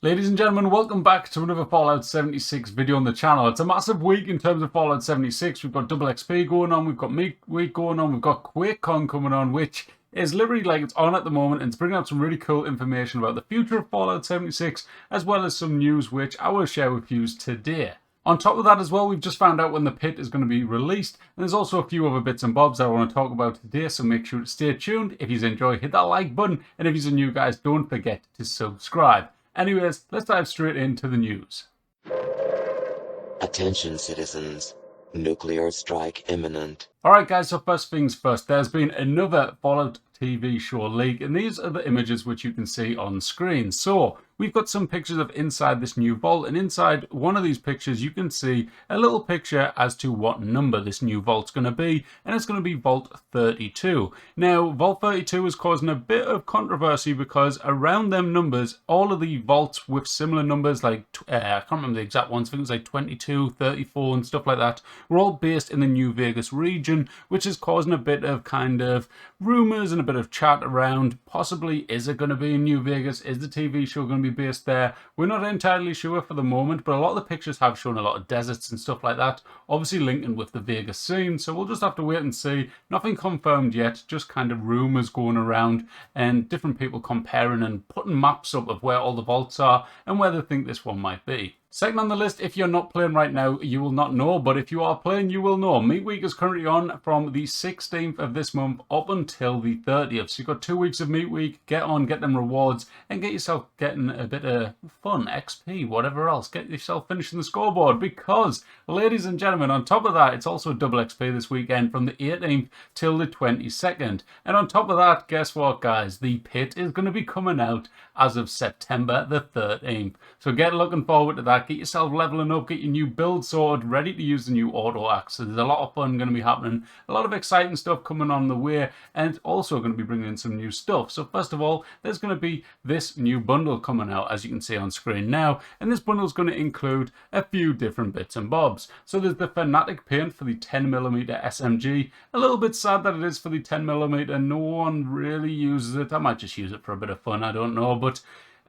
Ladies and gentlemen, welcome back to another Fallout 76 video on the channel. It's a massive week in terms of Fallout 76. We've got double XP going on, we've got Meat Week going on, we've got Quakecon coming on, which is literally like it's on at the moment, and it's bringing out some really cool information about the future of Fallout 76, as well as some news which I will share with you today. On top of that as well, we've just found out when the Pit is going to be released, and there's also a few other bits and bobs that I want to talk about today, so make sure to stay tuned. If you enjoy, hit that like button, and if you're new guys, don't forget to subscribe. Anyways, let's dive straight into the news. Attention citizens, nuclear strike imminent. Alright guys, so first things first, there's been another Fallout TV show leak, and these are the images which you can see on screen. So, we've got some pictures of inside this new vault, and inside one of these pictures you can see a little picture as to what number this new vault's going to be, and it's going to be Vault 32. Now, Vault 32 is causing a bit of controversy because around them numbers, all of the vaults with similar numbers, like, I can't remember the exact ones, I think it was like 22, 34 and stuff like that, were all based in the New Vegas region, which is causing a bit of kind of rumours and a bit of chat around possibly, is it going to be in New Vegas? Is the TV show going to be based there? We're not entirely sure for the moment, but a lot of the pictures have shown a lot of deserts and stuff like that, obviously linking with the Vegas scene, so we'll just have to wait and see. Nothing confirmed yet, just kind of rumours going around and different people comparing and putting maps up of where all the vaults are and where they think this one might be. Second on the list, if you're not playing right now, you will not know, but if you are playing, you will know. Meat Week is currently on from the 16th of this month up until the 30th. So you've got 2 weeks of Meat Week. Get on, get them rewards, and get yourself getting a bit of fun, XP, whatever else. Get yourself finishing the scoreboard because, ladies and gentlemen, on top of that, it's also double XP this weekend from the 18th till the 22nd. And on top of that, guess what, guys? The Pit is going to be coming out as of September the 13th. So get looking forward to that. Get yourself leveling up, get your new build sorted, ready to use the new auto axe. So there's a lot of fun going to be happening, a lot of exciting stuff coming on the way, and also going to be bringing in some new stuff. So first of all, there's going to be this new bundle coming out, as you can see on screen now, and this bundle is going to include a few different bits and bobs. So there's the Fanatic paint for the 10mm SMG. A little bit sad that it is for the 10mm. No one really uses it. I might just use it for a bit of fun, I don't know, but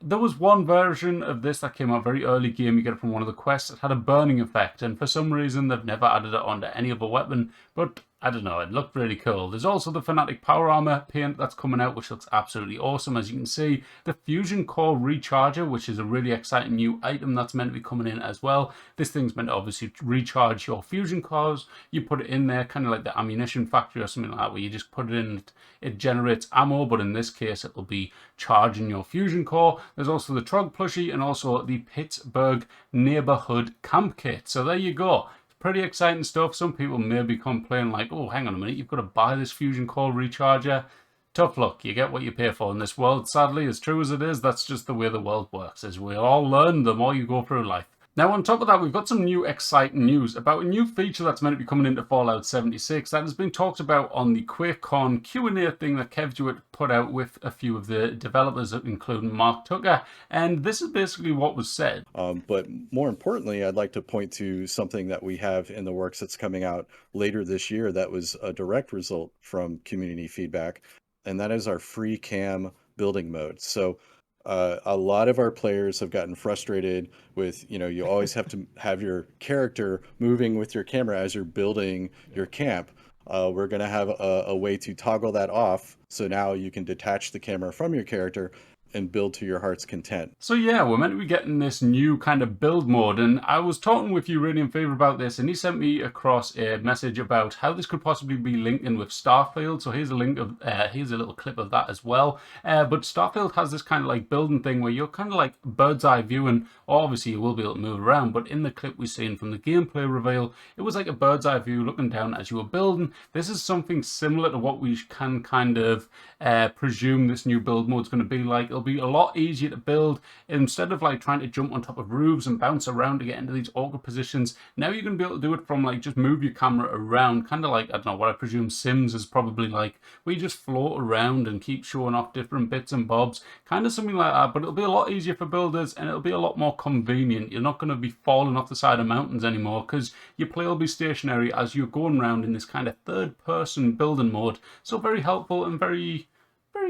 there was one version of this that came out very early game. You get it from one of the quests. It had a burning effect, and for some reason they've never added it onto any other weapon, but I don't know, it looked really cool. There's also the Fanatic Power Armor paint that's coming out, which looks absolutely awesome. As you can see, the Fusion Core Recharger, which is a really exciting new item that's meant to be coming in as well. This thing's meant to obviously recharge your Fusion Cores. You put it in there, kind of like the ammunition factory or something like that, where you just put it in, it generates ammo, but in this case, it will be charging your Fusion Core. There's also the Trog plushie and also the Pittsburgh Neighborhood Camp Kit. So there you go. Pretty exciting stuff. Some people may be complaining like, oh, hang on a minute, you've got to buy this Fusion Core Recharger. Tough luck, you get what you pay for in this world. Sadly, as true as it is, that's just the way the world works, as we all learn the more you go through life. Now, on top of that, we've got some new exciting news about a new feature that's meant to be coming into Fallout 76 that has been talked about on the Quakecon Q&A thing that Kev Jewett put out with a few of the developers, including Mark Tucker, and this is basically what was said. But more importantly, I'd like to point to something that we have in the works that's coming out later this year that was a direct result from community feedback, and that is our free cam building mode. So a lot of our players have gotten frustrated with, you always have to have your character moving with your camera as you're building your camp. We're going to have a way to toggle that off. So now you can detach the camera from your character and build to your heart's content. So yeah, we're meant to be getting this new kind of build mode, and I was talking with Uranium Fever about this, and he sent me across a message about how this could possibly be linked in with Starfield. So here's a link of, here's a little clip of that as well. But Starfield has this kind of like building thing where you're kind of like bird's eye viewing. Obviously you will be able to move around, but in the clip we've seen from the gameplay reveal, it was like a bird's eye view looking down as you were building. This is something similar to what we can kind of presume this new build mode is going to be like. It'll be a lot easier to build. Instead of like trying to jump on top of roofs and bounce around to get into these awkward positions, now you're going to be able to do it from like just move your camera around, kind of like, I don't know, what I presume Sims is probably like, where you just float around and keep showing off different bits and bobs, kind of something like that. But it'll be a lot easier for builders, and it'll be a lot more convenient. You're not going to be falling off the side of mountains anymore, because your play will be stationary as you're going around in this kind of third person building mode. So very helpful and very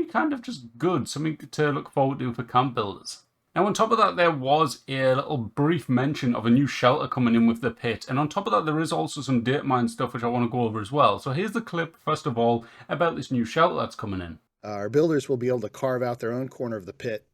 kind of just good, something to look forward to for camp builders. Now, on top of that, there was a little brief mention of a new shelter coming in with the pit. And on top of that, there is also some data mine stuff, which I want to go over as well. So here's the clip, first of all, about this new shelter that's coming in. Our builders will be able to carve out their own corner of the pit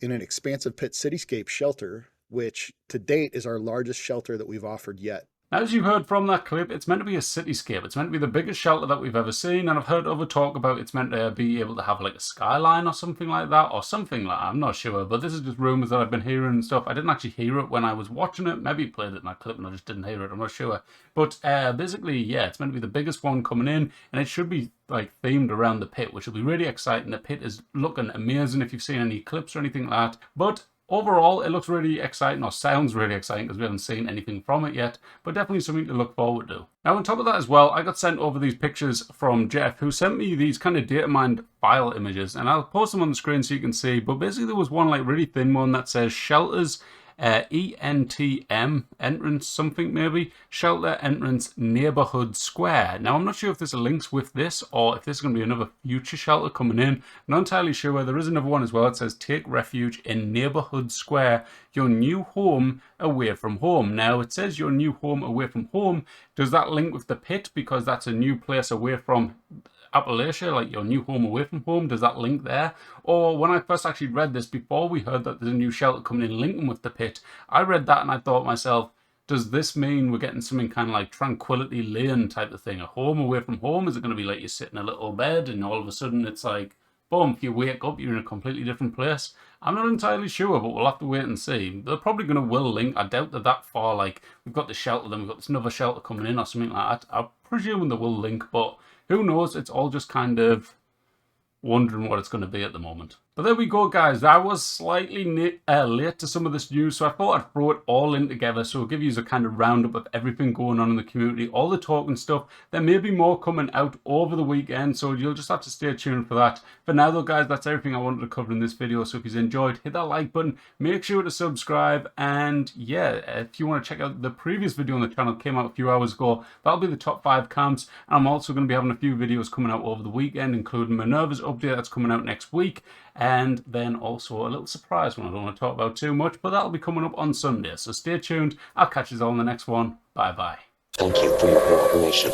in an expansive pit cityscape shelter, which to date is our largest shelter that we've offered yet. Now, as you heard from that clip, it's meant to be a cityscape. It's meant to be the biggest shelter that we've ever seen, and I've heard other talk about it's meant to be able to have like a skyline or something like that, I'm not sure, but this is just rumours that I've been hearing and stuff. I didn't actually hear it when I was watching it. Maybe it played it in that clip and I just didn't hear it, I'm not sure. But basically, yeah, it's meant to be the biggest one coming in, and it should be like themed around the pit, which will be really exciting. The pit is looking amazing if you've seen any clips or anything like that. But overall, it looks really exciting, or sounds really exciting, because we haven't seen anything from it yet, but definitely something to look forward to. Now, on top of that as well, I got sent over these pictures from Jeff, who sent me these kind of data mined file images, and I'll post them on the screen so you can see, but basically there was one like really thin one that says shelters, ENTM, entrance something maybe, shelter entrance neighborhood square. Now I'm not sure if this links with this or if this is going to be another future shelter coming in. I'm not entirely sure. There is another one as well. It says take refuge in neighborhood square, your new home away from home. Now it says your new home away from home. Does that link with the pit because that's a new place away from Appalachia, like your new home away from home? Does that link there? Or when I first actually read this, before we heard that there's a new shelter coming in Lincoln with the pit, I read that and I thought to myself, does this mean we're getting something kind of like Tranquility Lane type of thing, a home away from home? Is it going to be like you sit in a little bed and all of a sudden it's like, boom, if you wake up, you're in a completely different place? I'm not entirely sure, but we'll have to wait and see. They're probably going to will link. I doubt they're that far, like, we've got the shelter, then we've got this another shelter coming in or something like that. I'm presuming they will link, but who knows? It's all just kind of wondering what it's going to be at the moment. But there we go, guys. I was slightly late to some of this news, so I thought I'd throw it all in together. So I'll give you a kind of roundup of everything going on in the community, all the talk and stuff. There may be more coming out over the weekend, so you'll just have to stay tuned for that. For now, though, guys, that's everything I wanted to cover in this video. So if you enjoyed, hit that like button. Make sure to subscribe. And yeah, if you want to check out the previous video on the channel, came out a few hours ago. That'll be the top 5 camps. And I'm also going to be having a few videos coming out over the weekend, including Minerva's update that's coming out next week. And then also a little surprise one I don't want to talk about too much, but that'll be coming up on Sunday. So stay tuned. I'll catch you all in the next one. Bye bye. Thank you for your cooperation.